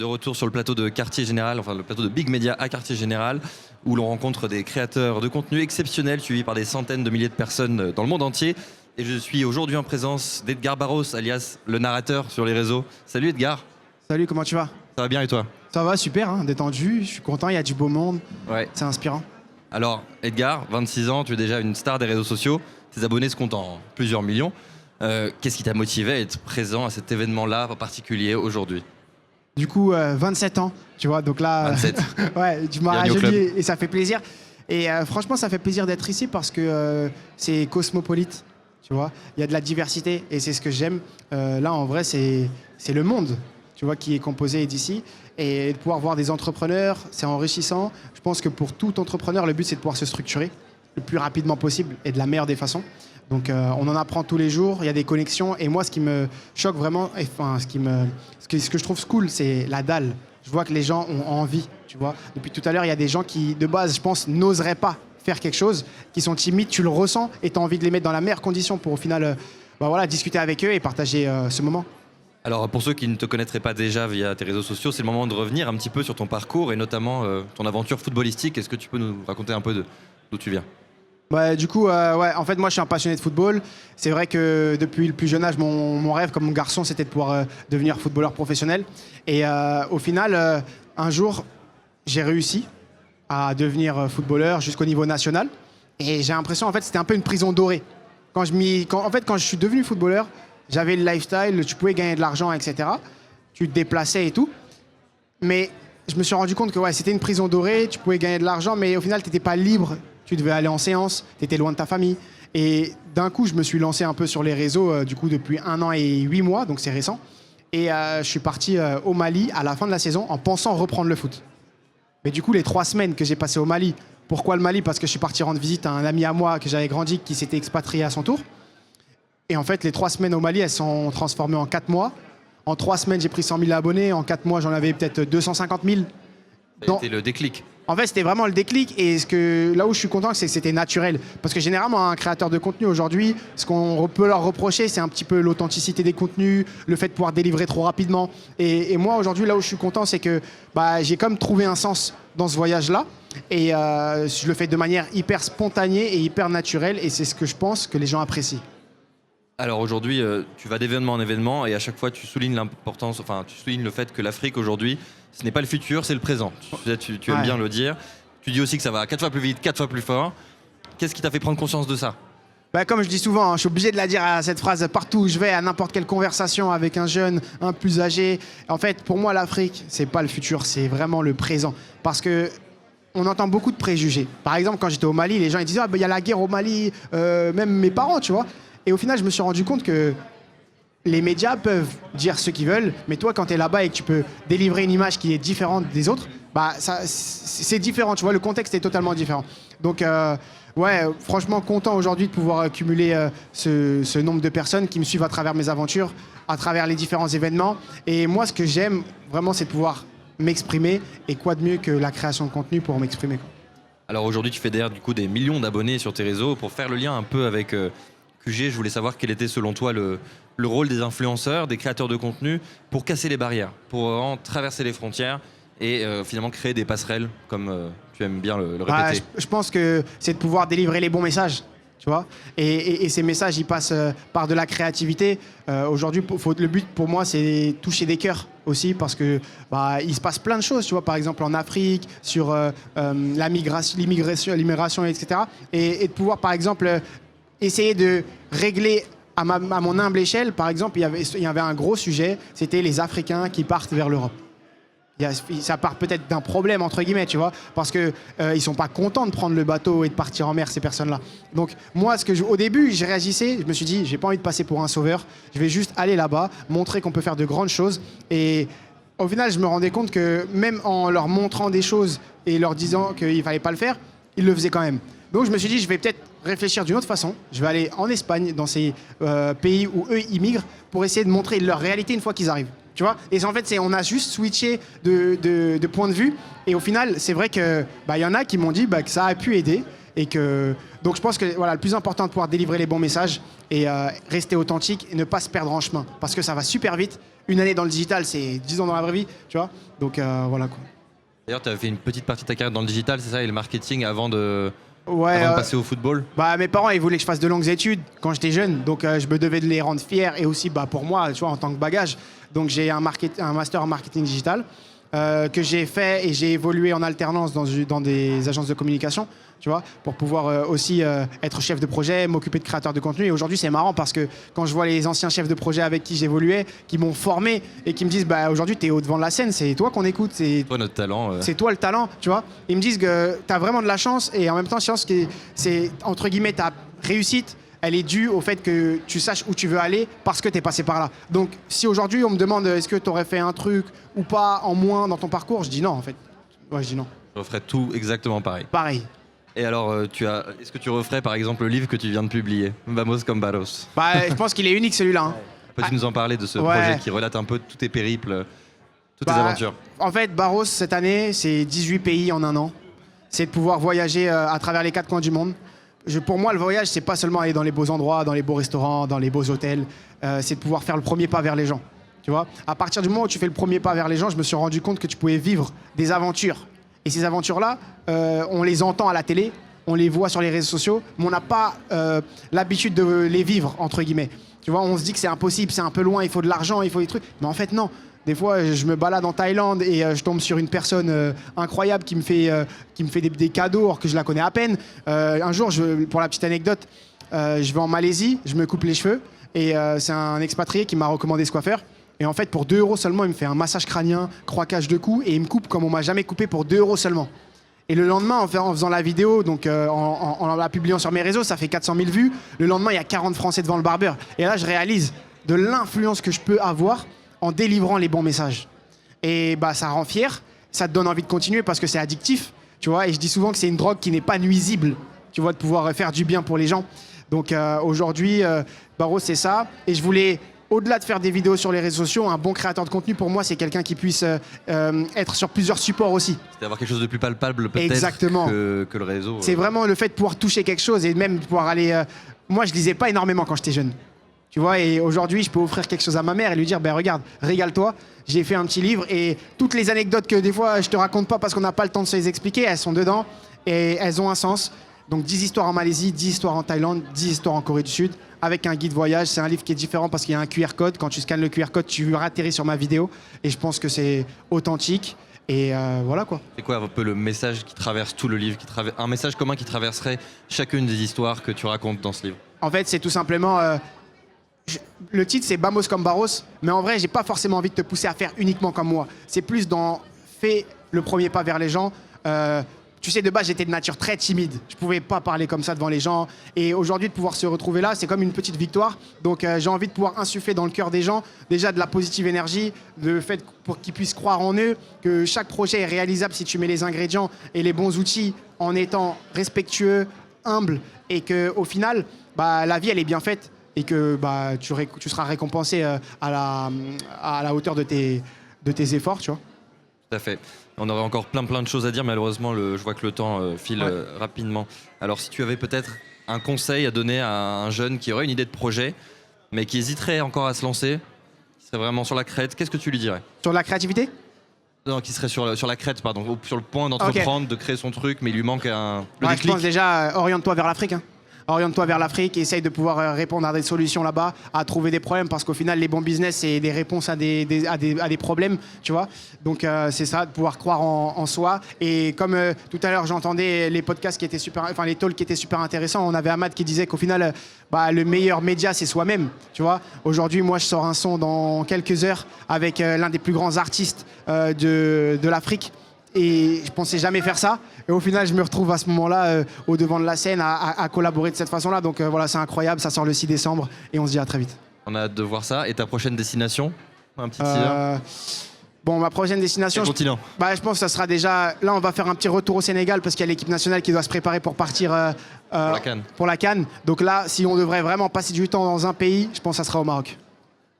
De retour sur le plateau de Quartier Général, enfin le plateau de Big Media à Quartier Général, où l'on rencontre des créateurs de contenu exceptionnels suivis par des centaines de milliers de personnes dans le monde entier. Et je suis aujourd'hui en présence d'Edgar Barros, alias le narrateur sur les réseaux. Salut Edgar. Salut, comment tu vas? Ça va bien et toi? Ça va, super, hein, détendu, je suis content, il y a du beau monde, Ouais. c'est inspirant. Alors Edgar, 26 ans, tu es déjà une star des réseaux sociaux. Tes abonnés se comptent en plusieurs millions. Qu'est-ce qui t'a motivé à être présent à cet événement-là en particulier aujourd'hui? Du coup, 27 ans, tu vois, donc là, 27. ouais, tu m'as Bienvenue au rajeuni club. et ça fait plaisir. Et franchement, ça fait plaisir d'être ici parce que c'est cosmopolite, tu vois, il y a de la diversité et c'est ce que j'aime. Là, en vrai, c'est le monde, tu vois, qui est composé d'ici. Et de pouvoir voir des entrepreneurs, c'est enrichissant. Je pense que pour tout entrepreneur, le but, c'est de pouvoir se structurer le plus rapidement possible et de la meilleure des façons. Donc on en apprend tous les jours, il y a des connexions. Et moi, ce qui me choque vraiment, enfin, ce que je trouve cool, c'est la dalle. Je vois que les gens ont envie, tu vois. Depuis tout à l'heure, il y a des gens qui, de base, je pense, n'oseraient pas faire quelque chose, qui sont timides, tu le ressens, et tu as envie de les mettre dans la meilleure condition pour, au final, voilà, discuter avec eux et partager ce moment. Alors pour ceux qui ne te connaîtraient pas déjà via tes réseaux sociaux, c'est le moment de revenir un petit peu sur ton parcours et notamment ton aventure footballistique. Est-ce que tu peux nous raconter un peu d'où tu viens? Ouais, du coup, ouais, en fait, moi, je suis un passionné de football. C'est vrai que depuis le plus jeune âge, mon rêve comme garçon, c'était de pouvoir devenir footballeur professionnel. Et au final, un jour, j'ai réussi à devenir footballeur jusqu'au niveau national. Et j'ai l'impression, en fait, c'était un peu une prison dorée. Quand je suis devenu footballeur, j'avais le lifestyle, tu pouvais gagner de l'argent, etc. Tu te déplaçais et tout. Mais je me suis rendu compte que ouais, c'était une prison dorée, tu pouvais gagner de l'argent, mais au final, tu n'étais pas libre. Tu devais aller en séance, tu étais loin de ta famille. Et d'un coup, je me suis lancé un peu sur les réseaux, du coup, depuis 1 an et 8 mois, donc c'est récent. Et je suis parti au Mali à la fin de la saison en pensant reprendre le foot. Mais du coup, les 3 semaines que j'ai passées au Mali, pourquoi le Mali? Parce que je suis parti rendre visite à un ami à moi que j'avais grandi, qui s'était expatrié à son tour. Et en fait, les 3 semaines au Mali, elles sont transformées en 4 mois. En 3 semaines, j'ai pris 100 000 abonnés. En 4 mois, j'en avais peut-être 250 000. C'était le déclic. En fait, c'était vraiment le déclic. Et là où je suis content, c'est que c'était naturel. Parce que généralement, un créateur de contenu aujourd'hui, ce qu'on peut leur reprocher, c'est un petit peu l'authenticité des contenus, le fait de pouvoir délivrer trop rapidement. Et moi, aujourd'hui, là où je suis content, c'est que j'ai comme trouvé un sens dans ce voyage-là. Et je le fais de manière hyper spontanée et hyper naturelle. Et c'est ce que je pense que les gens apprécient. Alors aujourd'hui, tu vas d'événement en événement et à chaque fois tu soulignes l'importance, enfin tu soulignes le fait que l'Afrique aujourd'hui, ce n'est pas le futur, c'est le présent. Tu aimes bien le dire. Tu dis aussi que ça va 4 fois plus vite, 4 fois plus fort. Qu'est-ce qui t'a fait prendre conscience de ça? Comme je dis souvent, hein, je suis obligé de la dire à cette phrase partout où je vais, à n'importe quelle conversation avec un jeune, un plus âgé. En fait, pour moi, l'Afrique, c'est pas le futur, c'est vraiment le présent. Parce que on entend beaucoup de préjugés. Par exemple, quand j'étais au Mali, les gens ils disaient il y a la guerre au Mali, même mes parents, tu vois. Et au final, je me suis rendu compte que les médias peuvent dire ce qu'ils veulent, mais toi, quand tu es là-bas et que tu peux délivrer une image qui est différente des autres, c'est différent, tu vois, le contexte est totalement différent. Donc, ouais, franchement, content aujourd'hui de pouvoir cumuler ce nombre de personnes qui me suivent à travers mes aventures, à travers les différents événements. Et moi, ce que j'aime vraiment, c'est de pouvoir m'exprimer. Et quoi de mieux que la création de contenu pour m'exprimer, quoi. Alors aujourd'hui, tu fais d'ailleurs du coup des millions d'abonnés sur tes réseaux. Pour faire le lien un peu avec QG, je voulais savoir quel était selon toi le rôle des influenceurs, des créateurs de contenu pour casser les barrières, pour vraiment traverser les frontières et finalement créer des passerelles, comme tu aimes bien le répéter. Je pense que c'est de pouvoir délivrer les bons messages, tu vois. Et ces messages, ils passent par de la créativité. Aujourd'hui, le but pour moi, c'est toucher des cœurs aussi, parce que il se passe plein de choses, tu vois. Par exemple, en Afrique, sur l'immigration, etc. Et de pouvoir, par exemple, essayer de régler à mon humble échelle. Par exemple, il y avait un gros sujet, c'était les Africains qui partent vers l'Europe. Ça part peut-être d'un problème, entre guillemets, tu vois, parce qu'ils ne sont pas contents de prendre le bateau et de partir en mer, ces personnes-là. Donc moi, au début, je réagissais, je me suis dit, j'ai pas envie de passer pour un sauveur, je vais juste aller là-bas, montrer qu'on peut faire de grandes choses. Et au final, je me rendais compte que même en leur montrant des choses et leur disant qu'il ne fallait pas le faire, ils le faisaient quand même. Donc je me suis dit, je vais peut-être réfléchir d'une autre façon. Je vais aller en Espagne, dans ces pays où eux immigrent, pour essayer de montrer leur réalité une fois qu'ils arrivent. Tu vois. Et en fait, on a juste switché de point de vue. Et au final, c'est vrai que y en a qui m'ont dit que ça a pu aider. Donc je pense que voilà, le plus important, de pouvoir délivrer les bons messages et rester authentique et ne pas se perdre en chemin. Parce que ça va super vite. Une année dans le digital, c'est 10 ans dans la vraie vie, tu vois. Donc voilà quoi. D'ailleurs, tu as fait une petite partie de ta carrière dans le digital, c'est ça, et le marketing avant de Ouais, passer au football. Bah, mes parents, ils voulaient que je fasse de longues études quand j'étais jeune, donc je me devais de les rendre fiers et aussi pour moi, tu vois, en tant que bagage. Donc j'ai un master en marketing digital que j'ai fait et j'ai évolué en alternance dans des agences de communication, tu vois, pour pouvoir aussi être chef de projet, m'occuper de créateurs de contenu. Et aujourd'hui, c'est marrant parce que quand je vois les anciens chefs de projet avec qui j'évoluais, qui m'ont formé et qui me disent bah, aujourd'hui, tu es au devant de la scène, c'est toi qu'on écoute. C'est toi notre talent. C'est toi le talent, tu vois. Ils me disent que tu as vraiment de la chance et en même temps, chance que c'est, entre guillemets, ta réussite, elle est due au fait que tu saches où tu veux aller parce que tu es passé par là. Donc, si aujourd'hui, on me demande est-ce que tu aurais fait un truc ou pas en moins dans ton parcours, je dis non, en fait. Ouais, je dis non. Je referais tout exactement pareil. Pareil. Et alors, est-ce que tu referais par exemple le livre que tu viens de publier, Vamos con Barros? Bah, je pense qu'il est unique celui-là. Hein. Peux-tu nous en parler de ce Ouais. projet qui relate un peu tous tes périples, toutes tes aventures? En fait, Barros, cette année, c'est 18 pays en un an. C'est de pouvoir voyager à travers les 4 coins du monde. Pour moi, le voyage, c'est pas seulement aller dans les beaux endroits, dans les beaux restaurants, dans les beaux hôtels. C'est de pouvoir faire le premier pas vers les gens. Tu vois, à partir du moment où tu fais le premier pas vers les gens, je me suis rendu compte que tu pouvais vivre des aventures. Et ces aventures-là, on les entend à la télé, on les voit sur les réseaux sociaux, mais on n'a pas l'habitude de les vivre, entre guillemets. Tu vois, on se dit que c'est impossible, c'est un peu loin, il faut de l'argent, il faut des trucs. Mais en fait, non. Des fois, je me balade en Thaïlande et je tombe sur une personne incroyable qui me fait des cadeaux alors que je la connais à peine. Un jour, pour la petite anecdote, je vais en Malaisie, je me coupe les cheveux et c'est un expatrié qui m'a recommandé ce coiffeur. Et en fait, pour 2 € seulement, il me fait un massage crânien, croquage de cou et il me coupe comme on m'a jamais coupé pour 2 € seulement. Et le lendemain, en faisant la vidéo, donc en la publiant sur mes réseaux, ça fait 400 000 vues. Le lendemain, il y a 40 Français devant le barbeur. Et là, je réalise de l'influence que je peux avoir en délivrant les bons messages. Et bah, ça rend fier, ça te donne envie de continuer parce que c'est addictif, tu vois. Et je dis souvent que c'est une drogue qui n'est pas nuisible, tu vois, de pouvoir faire du bien pour les gens. Donc aujourd'hui, Barros, c'est ça. Et je voulais, au-delà de faire des vidéos sur les réseaux sociaux, un bon créateur de contenu, pour moi, c'est quelqu'un qui puisse être sur plusieurs supports aussi. C'est d'avoir quelque chose de plus palpable peut-être Exactement. que le réseau. C'est vraiment le fait de pouvoir toucher quelque chose et même de pouvoir aller... Moi, je lisais pas énormément quand j'étais jeune. Tu vois, et aujourd'hui, je peux offrir quelque chose à ma mère et lui dire, ben regarde, régale-toi, j'ai fait un petit livre et toutes les anecdotes que des fois je te raconte pas parce qu'on n'a pas le temps de se les expliquer, elles sont dedans et elles ont un sens. Donc 10 histoires en Malaisie, 10 histoires en Thaïlande, 10 histoires en Corée du Sud, avec un guide voyage. C'est un livre qui est différent parce qu'il y a un QR code. Quand tu scannes le QR code, tu atterris sur ma vidéo et je pense que c'est authentique. Et voilà quoi. C'est quoi un peu le message qui traverse tout le livre, un message commun qui traverserait chacune des histoires que tu racontes dans ce livre? En fait, c'est tout simplement... le titre, c'est Vamos con Barros, mais en vrai, j'ai pas forcément envie de te pousser à faire uniquement comme moi. C'est plus dans fais le premier pas vers les gens. Tu sais, de base, j'étais de nature très timide. Je pouvais pas parler comme ça devant les gens. Et aujourd'hui, de pouvoir se retrouver là, c'est comme une petite victoire. Donc, j'ai envie de pouvoir insuffler dans le cœur des gens, déjà de la positive énergie, le fait pour qu'ils puissent croire en eux, que chaque projet est réalisable si tu mets les ingrédients et les bons outils en étant respectueux, humble, et qu'au final, bah, la vie, elle est bien faite. Et que bah, tu seras récompensé à la hauteur de tes efforts, tu vois. Tout à fait. On aurait encore plein de choses à dire, malheureusement, je vois que le temps file rapidement. Alors, si tu avais peut-être un conseil à donner à un jeune qui aurait une idée de projet, mais qui hésiterait encore à se lancer, qui serait vraiment sur la crête, qu'est-ce que tu lui dirais? Sur la créativité? Non, qui serait sur la crête, pardon, sur le point d'entreprendre, de créer son truc, mais il lui manque le Je déclic. pense déjà, oriente-toi vers l'Afrique. Hein. Oriente-toi vers l'Afrique, essaye de pouvoir répondre à des solutions là-bas, à trouver des problèmes, parce qu'au final, les bons business, c'est des réponses à des problèmes, tu vois. Donc, c'est ça, de pouvoir croire en soi. Et comme tout à l'heure, j'entendais les podcasts qui étaient les talks qui étaient super intéressants, on avait Ahmad qui disait qu'au final, le meilleur média, c'est soi-même, tu vois. Aujourd'hui, moi, je sors un son dans quelques heures avec l'un des plus grands artistes de l'Afrique. Et je pensais jamais faire ça. Et au final, je me retrouve à ce moment-là au devant de la scène à collaborer de cette façon-là. Donc voilà, c'est incroyable. Ça sort le 6 décembre et on se dit à très vite. On a hâte de voir ça. Et ta prochaine destination? Un petit teaser? Bon, ma prochaine destination, continent? Je pense que ça sera déjà... Là, on va faire un petit retour au Sénégal parce qu'il y a l'équipe nationale qui doit se préparer pour partir pour la CAN. Donc là, si on devrait vraiment passer du temps dans un pays, je pense que ça sera au Maroc.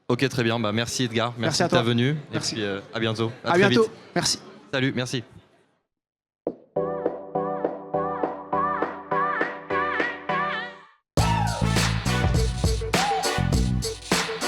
Ok, très bien. Merci Edgar. Merci à de ta toi. venue. Merci. Et puis à bientôt. À très bientôt. vite. Merci. Salut, merci.